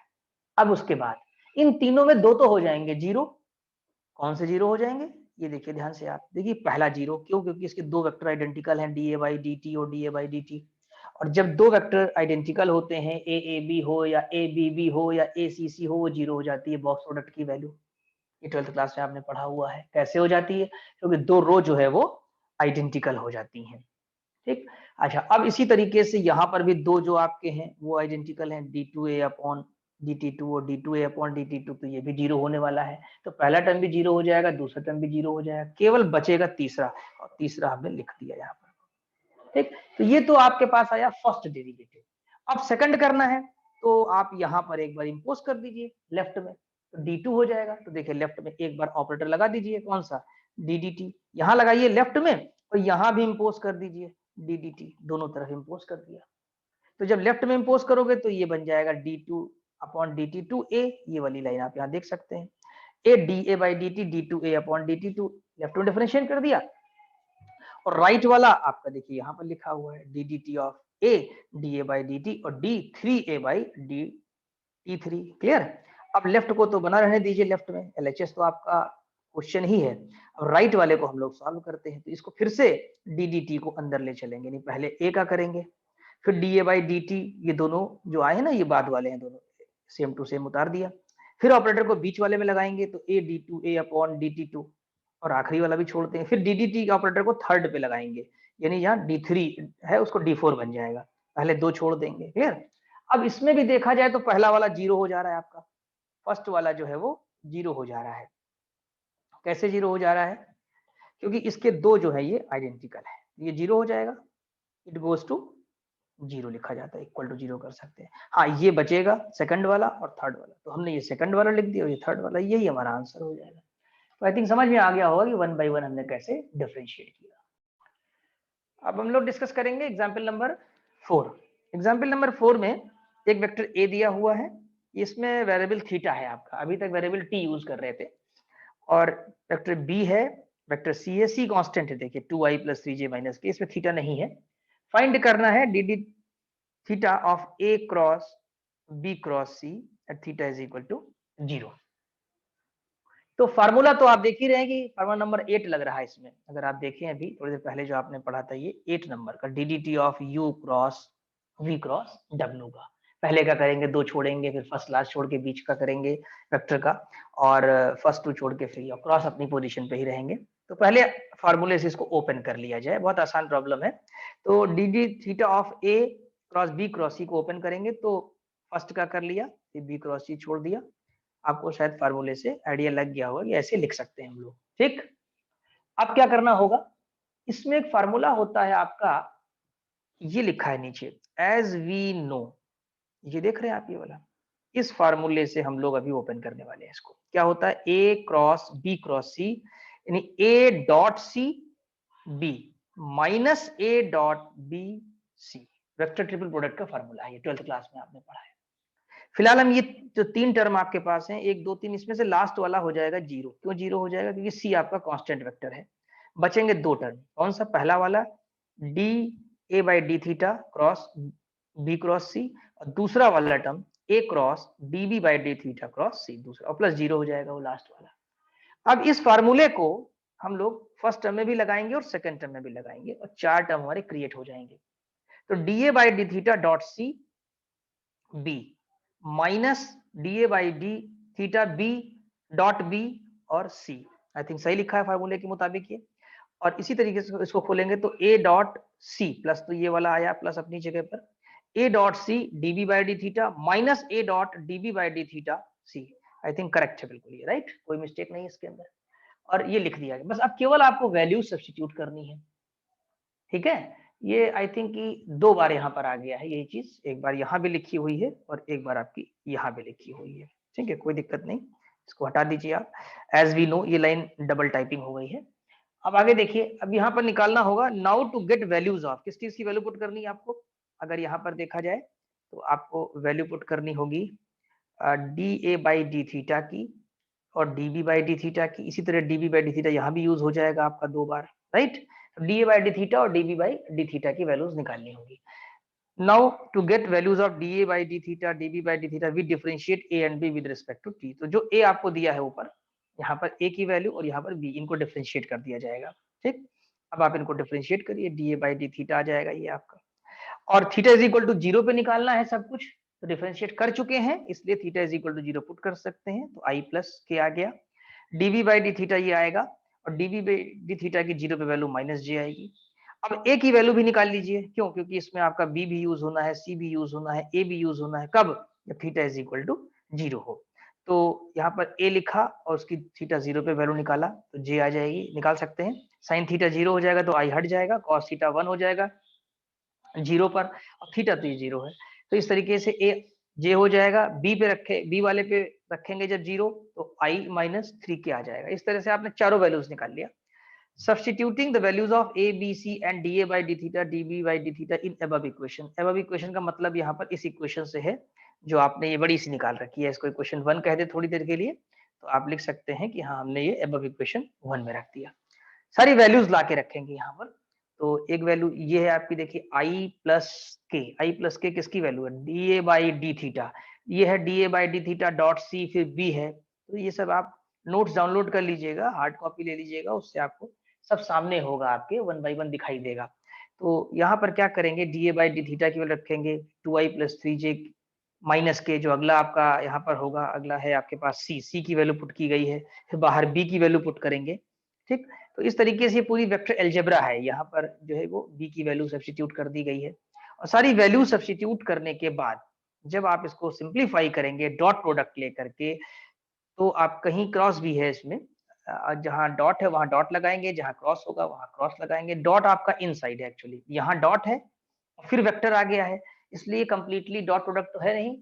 अब उसके बाद इन तीनों में दो तो हो जाएंगे जीरो, कौन से जीरो हो जाएंगे ये देखिए ध्यान से आप, देखिए पहला जीरो क्यों, क्योंकि इसके दो वेक्टर आइडेंटिकल हैं dA बाई dt और dA बाई dt, और जब दो वेक्टर आइडेंटिकल होते हैं a a b हो या a b b हो या a c c हो, वो जीरो हो जाती है बॉक्स प्रोडक्ट की वैल्यू। ये 12th क्लास में आपने पढ़ा हुआ है कैसे हो जाती है, क्योंकि दो रो जो है वो आइडेंटिकल हो जाती हैं। ठीक, अच्छा अब इसी तरीके से यहाँ पर भी दो जो आपके हैं वो आइडेंटिकल हैं d2a अपॉन dt2 और d2a अपॉन dt2, तो ये भी जीरो होने वाला है, तो पहला टर्म भी जीरो हो जाएगा, दूसरा टर्म भी जीरो हो जाएगा, केवल बचेगा तीसरा, और तीसरा हमने लिख दिया यहाँ पर। ठीक, तो ये तो आपके पास आया फर्स्ट डेरिवेटिव। अब सेकंड करना है तो आप यहाँ पर एक बार इंपोज कर दीजिए लेफ्ट में, तो d2 हो जाएगा, तो देखिए लेफ्ट में एक बार ऑपरेटर लगा दीजिए, कौन सा ddt, यहाँ लगाइए लेफ्ट में और यहाँ भी इंपोज कर दीजिए ddt, दोनों तरफ इंपोज कर दिया। तो जब लेफ्ट में इंपोज करोगे तो ये बन जाएगा d2 अपॉन dt2a, ये वाली लाइन आप यहाँ देख सकते हैं, a da by dt d2a upon dt2, left में डिफरेंशिएट कर दिया, और राइट वाला आपका देखिए यहाँ पर लिखा हुआ है ddt of a da by dt और d3a बाई dt3। क्लियर? अब लेफ्ट को तो बना रहने दीजिए, लेफ्ट में LHS तो आपका क्वेश्चन ही है, अब राइट वाले को हम लोग सॉल्व करते हैं, तो इसको फिर से ddt को अंदर ले चलेंगे, नहीं पहले a का करेंगे फिर da बाई dt, ये दोनों जो आए हैं ना ये बाद वाले हैं दोनों, सेम टू सेम उतार दिया, फिर ऑपरेटर को बीच वाले में लगाएंगे तो a d2a अपॉन dt2, और आखिरी वाला भी छोड़ देंगे, फिर DDT ऑपरेटर को थर्ड पे लगाएंगे, यानी यहाँ D3 है उसको D4 बन जाएगा, पहले 2 छोड़ देंगे। क्लियर? अब इसमें भी देखा जाए तो पहला वाला 0 हो जा रहा है आपका, फर्स्ट वाला जो है वो 0 हो जा रहा है। कैसे 0 हो जा रहा है? क्योंकि इसके 2 जो है ये आइडेंटिकल है, ये 0 हो जाएगा, इट गोज टू 0 लिखा जाता है, इक्वल टू 0 कर सकते हैं। हाँ, ये बचेगा सेकंड वाला और थर्ड वाला, तो हमने ये सेकंड वाला लिख दिया और ये थर्ड वाला, यही हमारा आंसर हो जाएगा। तो आई थिंक समझ में आ गया होगा कि 1 by 1 हमने कैसे डिफरेंशिएट किया। अब हम लोग डिस्कस करेंगे एग्जाम्पल नंबर 4। एग्जाम्पल नंबर 4 में एक वेक्टर ए दिया हुआ है, इसमें वेरिएबल थीटा है आपका, अभी तक वेरिएबल टी यूज कर रहे थे, और वेक्टर बी है, वेक्टर सी है, सी कांस्टेंट है, देखिए 2i + 3j - k, इसमें थीटा नहीं है। फाइंड करना है D theta of a cross b cross c at theta is equal to 0। तो फार्मूला तो आप देख ही रहे हैं कि फार्मूला नंबर 8 लग रहा है इसमें, अगर आप देखें अभी थोड़ी देर पहले जो आपने पढ़ा था, ये 8 नंबर का D of u cross v cross w का। पहले का करेंगे 2 छोड़ेंगे, फिर फर्स्ट लास्ट छोड़ के बीच का करेंगे वेक्टर का, और फर्स्ट 2 छोड़ के फिर क्रॉस अपनी पोजीशन पे ही रहेंगे। तो पहले फार्मूले से इसको ओपन कर लिया जाए, बहुत आसान प्रॉब्लम है। तो D theta of a cross b cross c को ओपन करेंगे, तो फर्स्ट का कर लिया, फिर b क्रॉस c छोड़ दिया। आपको शायद फार्मूले से आइडिया लग गया होगा कि ऐसे लिख सकते हैं हम लोग। ठीक, अब क्या करना होगा, इसमें एक फार्मूला होता है आपका, ये लिखा है नीचे, एज वी नो, ये देख रहे हैं आप ये वाला, इस फार्मूले से हम लोग अभी ओपन करने वाले हैं इसको। क्या होता है, a cross b cross c, यानी a dot c b minus a dot b c, vector triple product का फार्मूला है, ये 12th क्लास में आपने पढ़ा है। फिलहाल हम ये जो 3 टर्म आपके पास हैं, 1 2 3, इसमें से लास्ट वाला हो जाएगा 0। क्यों 0 हो जाएगा? क्योंकि c आपका कांस्टेंट वेक्टर है। बचेंगे 2 टर्म, कौन सा? पहला वाला d a by D theta cross b cross c, और दूसरा वाला term a cross db by D theta cross c, दूसरा, और प्लस 0 हो जाएगा वो लास्ट वाला। अब इस फार्मूले को हम लोग फर्स्ट टर्म में भी लगाएंगे और सेकंड टर्म में भी लगाएंगे, और 4 टर्म हमारे क्रिएट हो जाएंगे। तो dA by D theta dot c b minus D by D theta B dot B और सी, आई थिंक सही लिखा है फार्मूले के मुताबिक ये। और इसी तरीके से इसको खोलेंगे तो ए डॉट सी प्लस, तो ये वाला आया प्लस अपनी जगह पर, a dot c d b by D theta minus a dot d b by D theta c. I think correct है बिल्कुल ये, राइट, कोई मिस्टेक नहीं है इसके अंदर। और ये लिख दिया गया, बस अब केवल आपको वैल्यू सब्स्टिट्यूट करनी है। ठीक है, ये आई थिंक कि 2 बार यहाँ पर आ गया है यही चीज, एक बार यहाँ भी लिखी हुई है और एक बार आपकी यहाँ भी लिखी हुई है। ठीक है, कोई दिक्कत नहीं, इसको हटा दीजिए आप। एज वी नो, ये लाइन डबल टाइपिंग हो गई है। अब आगे देखिए, अब यहाँ पर निकालना होगा, now to get values of, किस चीज की वैल्यू पुट करनी है आपको? अगर यहाँ पर देखा जाए तो आपको वैल्यू पुट करनी होगी D A by D theta की और db बाई डी थीटा की। इसी तरह db बाई डी थीटा यहाँ भी यूज हो जाएगा आपका 2 बार, राइट। तो d A by D theta और db बाई डी थीटा की वैल्यूज निकालनी होगी। Now to get values of d A by D theta db by D theta, we differentiate a and b with respect to t। तो जो a आपको दिया है ऊपर, यहाँ पर a की वैल्यू और यहाँ पर b, इनको डिफरेंशिएट कर दिया जाएगा। ठीक, अब आप इनको डिफरेंशिएट करिए, D A by D theta आ जाएगा ये आपका, और थीटा इज इक्वल टू 0 पे निकालना है सब कुछ, तो डिफरेंशिएट कर चुके हैं, इसलिए theta is equal to 0 put कर सकते हैं, तो i प्लस के आ गया, dv बाई डी थीटा ये आएगा, और dv बाई डी थीटा की 0 पे वैल्यू माइनस जे आएगी। अब a की वैल्यू भी निकाल लीजिए, क्यों? क्योंकि इसमें आपका b भी यूज होना है, c भी यूज होना है, a भी यूज होना है, कब? जब थीटा इज इक्वल टू 0 हो। तो यहाँ पर a लिखा और उसकी थीटा 0 पे वैल्यू निकाला, तो j आ जाएगी, निकाल सकते हैं। साइन थीटा 0 हो जाएगा तो i हट जाएगा, कॉस थीटा 1 हो जाएगा 0 पर, और थीटा तो ये 0 है, तो इस तरीके से ए जे हो जाएगा, बी पे रखे, बी वाले पे रखेंगे जब 0, तो आई माइनस 3 के आ जाएगा। इस तरह से आपने चारों वैल्यूज निकाल लिया। Substituting the values of a b c and d A by D theta d b by D theta in above equation. Above equation का मतलब यहाँ पर इस इक्वेशन से है जो आपने ये बड़ी सी निकाल रखी है, इसको इक्वेशन 1 कह दे थोड़ी देर के लिए, तो आप लिख सकते हैं कि हाँ हमने ये अबव इक्वेशन 1 में रख दिया। सारी वैल्यूज ला के रखेंगे यहाँ पर। तो एक वैल्यू ये है आपकी, देखिए आई प्लस के किसकी वैल्यू है? D A by D theta, ये है d A by D theta dot c, फिर बी है। तो ये सब आप नोट्स डाउनलोड कर लीजिएगा, हार्ड कॉपी ले लीजिएगा, उससे आपको सब सामने होगा, आपके 1 by 1 दिखाई देगा। तो यहाँ पर क्या करेंगे, D A by D theta की वैल्यू रखेंगे 2i प्लस 3j माइनस के, जो अगला आपका यहाँ पर होगा, अगला है आपके पास सी की वैल्यू पुट की गई है, फिर बाहर बी की वैल्यू पुट करेंगे, ठीक। तो इस तरीके से पूरी वेक्टर अलजेब्रा है, यहाँ पर जो है वो बी की वैल्यू सब्स्टिट्यूट कर दी गई है और सारी वैल्यू सब्स्टिट्यूट करने के बाद जब आप इसको सिंप्लीफाई करेंगे डॉट प्रोडक्ट लेकर के, तो आप कहीं क्रॉस भी है इसमें, जहाँ डॉट है वहां डॉट लगाएंगे, जहाँ क्रॉस होगा वहां क्रॉस लगाएंगे। डॉट आपका इनसाइड है एक्चुअली, यहाँ डॉट है फिर वेक्टर आ गया है, इसलिए कंप्लीटली डॉट प्रोडक्ट तो है नहीं,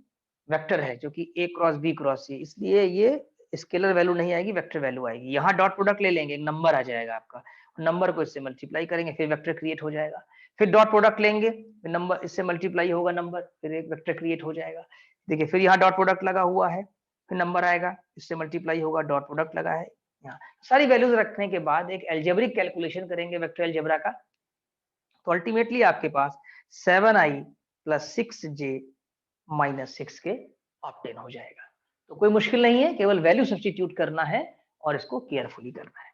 वेक्टर है जो कि ए क्रॉस बी क्रॉस सी, इसलिए ये स्केलर वैल्यू नहीं आएगी, वेक्टर वैल्यू आएगी। यहाँ डॉट प्रोडक्ट ले लेंगे, एक नंबर आ जाएगा आपका, नंबर को इससे मल्टीप्लाई करेंगे फिर वेक्टर क्रिएट हो जाएगा। फिर डॉट प्रोडक्ट लेंगे, फिर नंबर इससे मल्टीप्लाई होगा नंबर, फिर एक वेक्टर क्रिएट हो जाएगा। देखिए फिर यहाँ डॉट प्रोडक्ट लगा हुआ है, फिर नंबर आएगा, इससे मल्टीप्लाई होगा, डॉट प्रोडक्ट लगा है यहाँ। सारी वैल्यूज रखने के बाद एक एल्जेब्रिक कैलकुलेशन करेंगे वेक्टर एल्जेब्रा का, तो अल्टीमेटली आपके पास 7i plus 6j minus 6k obtain हो जाएगा। तो कोई मुश्किल नहीं है, केवल वैल्यू सब्स्टिट्यूट करना है और इसको केयरफुली करना है।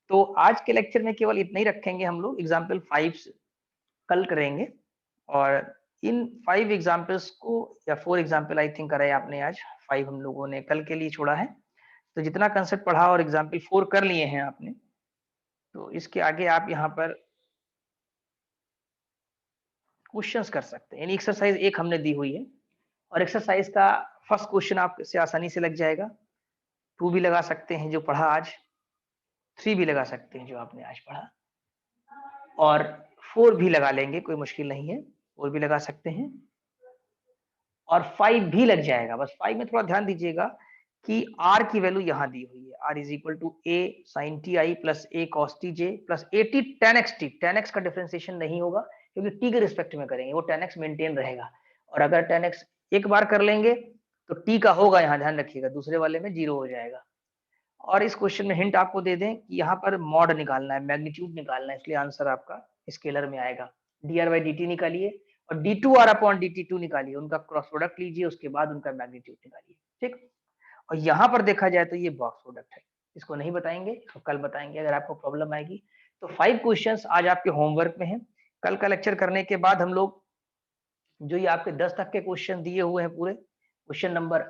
तो आज के लेक्चर में केवल इतना ही रखेंगे हम लोग, एग्जाम्पल 5 कल करेंगे और इन 5 एग्जाम्पल्स को, या 4 एग्जाम्पल आई थिंक कराए आपने आज, 5 हम लोगों ने कल के लिए छोड़ा है। तो जितना कंसेप्ट पढ़ा और एग्जाम्पल 4 कर लिए हैं आपने, तो इसके आगे आप यहाँ पर क्वेश्चंस कर सकते हैं। यानी एक्सरसाइज एक हमने दी हुई है और एक्सरसाइज का फर्स्ट क्वेश्चन आपसे आसानी से लग जाएगा, 2 भी लगा सकते हैं जो पढ़ा आज, 3 भी लगा सकते हैं जो आपने आज पढ़ा, और 4 भी लगा लेंगे, कोई मुश्किल नहीं है, 4 भी लगा सकते हैं, और 5 भी लग जाएगा। बस 5 में थोड़ा ध्यान दीजिएगा कि r की वैल्यू यहाँ दी हुई है, r is equal to a sin ti plus a cos tj plus at tan x t। tan x का डिफरेंशिएशन नहीं होगा क्योंकि t के रिस्पेक्ट में करेंगे, वो tan x मेंटेन रहेगा, और अगर tan x एक बार कर लेंगे तो t का होगा, यहाँ ध्यान रखिएगा, दूसरे वाले में 0 हो जाएगा। और इस क्वेश्चन में हिंट आपको दे दें कि यहाँ पर मॉड निकालना है, मैग्नीट्यूड निकालना है, इसलिए आंसर आपका स्केलर में आएगा। dr बाई dt निकालिए और d2r अपॉन dt2 निकालिए, उनका क्रॉस प्रोडक्ट लीजिए, उसके बाद उनका मैग्नीट्यूड निकालिए, ठीक। और यहाँ पर देखा जाए तो ये बॉक्स प्रोडक्ट है, इसको नहीं बताएंगे, इसको कल बताएंगे अगर आपको प्रॉब्लम आएगी। तो 5 क्वेश्चंस आज आपके होमवर्क में हैं। कल का लेक्चर करने के बाद हम लोग जो ये आपके 10 तक के क्वेश्चन दिए हुए हैं, पूरे क्वेश्चन नंबर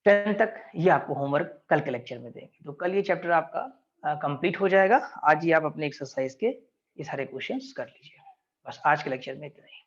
10 तक, ये आपको होमवर्क कल के लेक्चर में देंगे। तो कल ये चैप्टर आपका कंप्लीट हो जाएगा। आज ही आप अपने एक्सरसाइज के ये सारे क्वेश्चंस कर लीजिए। बस आज के लेक्चर में इतना ही।